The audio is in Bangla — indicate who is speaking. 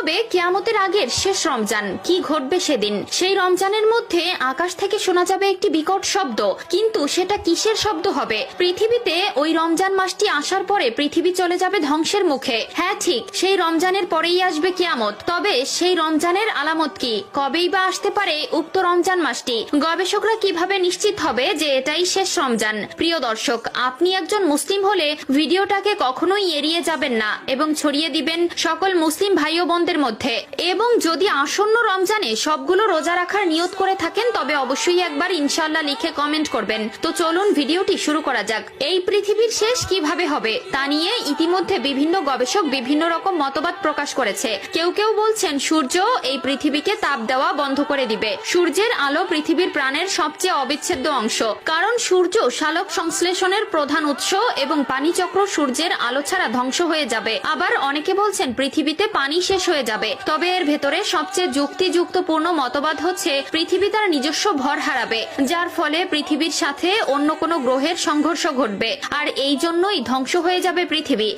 Speaker 1: হবে কিয়ামতের আগের শেষ রমজান। কি ঘটবে সেদিন? সেই রমজানের মধ্যে আকাশ থেকে শোনা যাবে একটি বিকট শব্দ, কিন্তু সেটা কিসের শব্দ হবে? পৃথিবীতে ওই রমজান মাসটি আসার পরে পৃথিবী চলে যাবে ধ্বংসের মুখে। হ্যাঁ ঠিক, সেই রমজানের পরেই আসবে কিয়ামত। তবে সেই রমজানের আলামত কি? কবেই বা আসতে পারে উক্ত রমজান মাসটি? গবেষকরা কিভাবে নিশ্চিত হবে যে এটাই শেষ রমজান? প্রিয় দর্শক, আপনি একজন মুসলিম হলে ভিডিওটাকে কখনোই এড়িয়ে যাবেন না এবং ছড়িয়ে দিবেন সকল মুসলিম ভাই ও বোনদের মধ্যে। এবং যদি আসন্ন রমজানে সবগুলো রোজা রাখার নিয়ত করে থাকেন তবে অবশ্যই একবার ইনশাআল্লাহ লিখে কমেন্ট করবেন। তো চলুন ভিডিওটি শুরু করা যাক। এই পৃথিবীর শেষ কিভাবে হবে তা নিয়ে ইতিমধ্যে বিভিন্ন গবেষক বিভিন্ন রকম মতবাদ প্রকাশ করেছে। কেউ কেউ বলছেন সূর্য এই পৃথিবীকে তাপ দেওয়া বন্ধ করে দিবে। সূর্যের আলো পৃথিবীর প্রাণের সবচেয়ে অবিচ্ছেদ্য অংশ, কারণ সূর্য সালোক সংশ্লেষণের প্রধান উৎস এবং পানিচক্র সূর্যের আলো ছাড়া ধ্বংস হয়ে যাবে। আবার অনেকে বলছেন পৃথিবীতে পানি শেষ হয়ে যাবে। তবে এর ভেতরে সবচেয়ে যুক্তিযুক্তপূর্ণ মতবাদ হচ্ছে পৃথিবী তার নিজস্ব ভর হারাবে, যার ফলে পৃথিবীর সাথে অন্য কোনো গ্রহের সংঘর্ষ ঘটবে, আর এই জন্যই ধ্বংস হয়ে যাবে পৃথিবী।